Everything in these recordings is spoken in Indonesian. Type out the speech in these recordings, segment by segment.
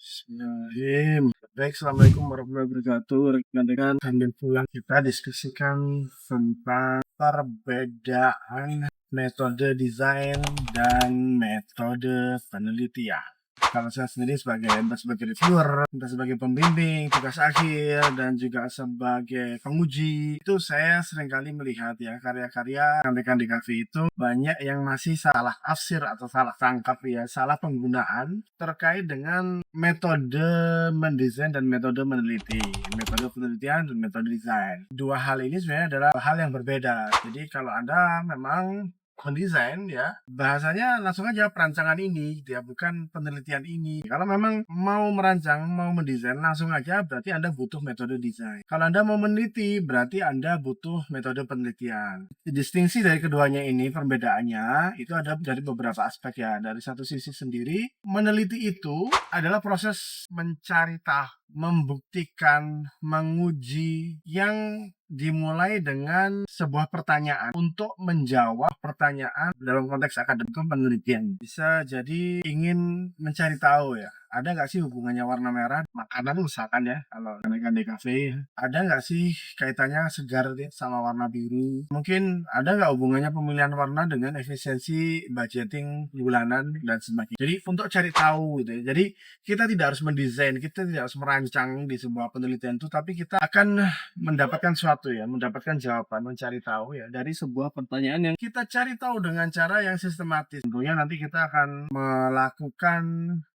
Bismillahirrahmanirrahim. Baik, Assalamualaikum warahmatullahi wabarakatuh. Rekan-rekan, sambil pulang kita diskusikan tentang perbedaan metode desain dan metode penelitian. Kalau saya sendiri entah sebagai reviewer, entah sebagai pembimbing, tugas akhir, dan juga sebagai penguji, itu saya seringkali melihat ya karya-karya rekan-rekan di kafe itu banyak yang masih salah tafsir atau salah tangkap ya, salah penggunaan terkait dengan metode mendesain dan metode meneliti, metode penelitian dan metode desain. Dua hal ini sebenarnya adalah hal yang berbeda. Jadi kalau Anda memang mendesain ya, bahasanya langsung aja perancangan ini gitu ya, bukan penelitian ini. Kalau memang mau merancang, mau mendesain langsung aja berarti Anda butuh metode desain. Kalau Anda mau meneliti berarti Anda butuh metode penelitian. Distingsi dari keduanya ini, perbedaannya itu ada dari beberapa aspek ya. Dari satu sisi sendiri, meneliti itu adalah proses mencari tahu, membuktikan, menguji yang dimulai dengan sebuah pertanyaan untuk menjawab pertanyaan dalam konteks akademik penelitian. Bisa jadi ingin mencari tahu ya, ada nggak sih hubungannya warna merah makanan misalkan ya, kalau rekan di kafe ada nggak sih kaitannya segar sama warna biru, mungkin ada nggak hubungannya pemilihan warna dengan efisiensi budgeting bulanan dan sebagainya. Jadi untuk cari tahu gitu ya, jadi kita tidak harus mendesain, kita tidak harus merancang di sebuah penelitian itu, tapi kita akan mendapatkan suatu ya, mendapatkan jawaban, mencari tahu ya dari sebuah pertanyaan yang kita cari tahu dengan cara yang sistematis. Tentunya nanti kita akan melakukan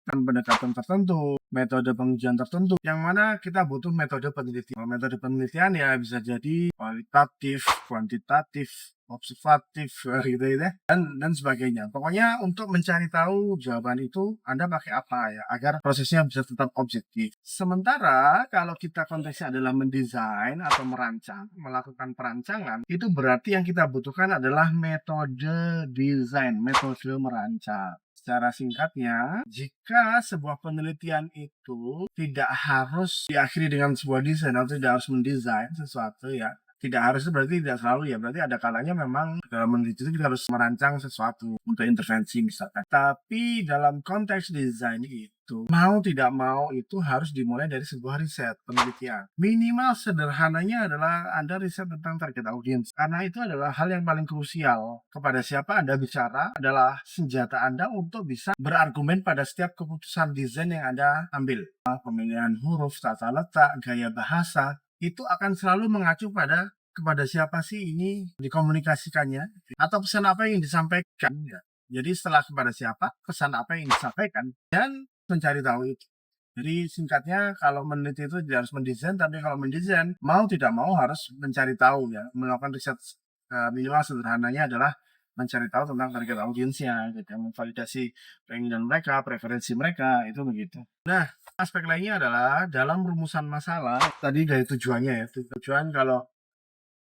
pendekatan tertentu, metode pengujian tertentu, yang mana kita butuh metode penelitian. Metode penelitian ya bisa jadi kualitatif, kuantitatif, observatif gitu ya, dan sebagainya. Pokoknya untuk mencari tahu jawaban itu Anda pakai apa ya agar prosesnya bisa tetap objektif. Sementara kalau kita konteksnya adalah mendesain atau merancang, melakukan perancangan, itu berarti yang kita butuhkan adalah metode desain, metode merancang. Secara singkatnya, jika sebuah penelitian itu tidak harus diakhiri dengan sebuah desain atau tidak harus mendesain sesuatu ya, tidak harus itu berarti tidak selalu ya, berarti ada kalanya memang dalam meneliti itu kita harus merancang sesuatu untuk intervensi misalkan. Tapi dalam konteks desain itu, mau tidak mau itu harus dimulai dari sebuah riset, penelitian. Minimal sederhananya adalah Anda riset tentang target audience, karena itu adalah hal yang paling krusial. Kepada siapa Anda bicara adalah senjata Anda untuk bisa berargumen pada setiap keputusan desain yang Anda ambil. Pemilihan huruf, tata letak, gaya bahasa, itu akan selalu mengacu kepada siapa sih ini dikomunikasikannya atau pesan apa yang disampaikan ya. Jadi setelah kepada siapa, pesan apa yang disampaikan dan mencari tahu itu. Jadi singkatnya kalau meneliti itu tidak harus mendesain, tapi kalau mendesain mau tidak mau harus mencari tahu ya, melakukan riset. Minimal sederhananya adalah mencari tahu tentang target audiensnya, gitu, memvalidasi keinginan mereka, preferensi mereka, itu begitu. Nah, aspek lainnya adalah dalam rumusan masalah, tadi dari tujuannya ya, tujuan kalau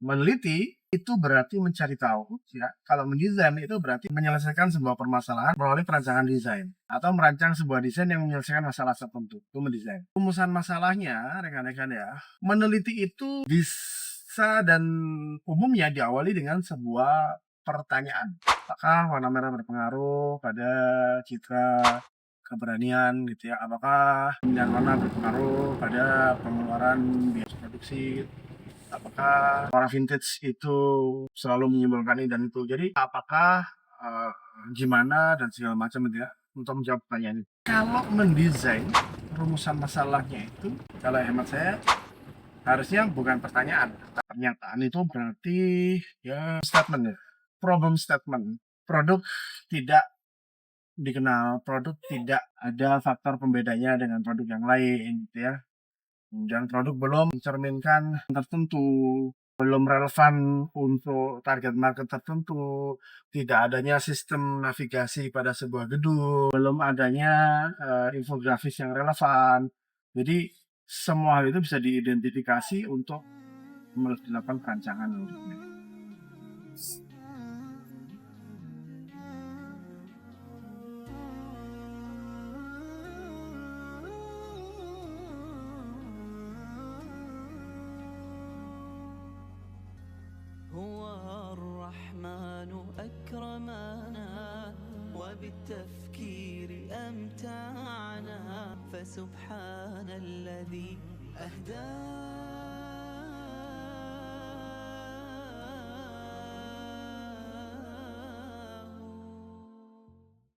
meneliti itu berarti mencari tahu, ya. Kalau mendesain itu berarti menyelesaikan sebuah permasalahan melalui perancangan desain atau merancang sebuah desain yang menyelesaikan masalah tertentu. Itu mendesain. Rumusan masalahnya, rekan-rekan ya, meneliti itu bisa dan umumnya diawali dengan sebuah pertanyaan. Apakah warna merah berpengaruh pada citra keberanian gitu ya? Apakah pemilihan warna berpengaruh pada pengeluaran biaya produksi? Apakah warna vintage itu selalu menyimbolkan ini dan itu? Jadi apakah gimana dan segala macam gitu ya untuk menjawab pertanyaan ini. Kalau mendesain rumusan masalahnya itu, kalau hemat saya harusnya bukan pertanyaan. Pernyataan itu berarti ya statement ya, problem statement. Produk tidak dikenal, produk tidak ada faktor pembedanya dengan produk yang lain gitu ya. Dan produk belum mencerminkan tertentu, belum relevan untuk target market tertentu, tidak adanya sistem navigasi pada sebuah gedung, belum adanya infografis yang relevan. Jadi semua hal itu bisa diidentifikasi untuk dilakukan perancangan. هو الرحمن أكرمنا وبالتفكير أمتعنا معنا فسبحان الذي أهدانا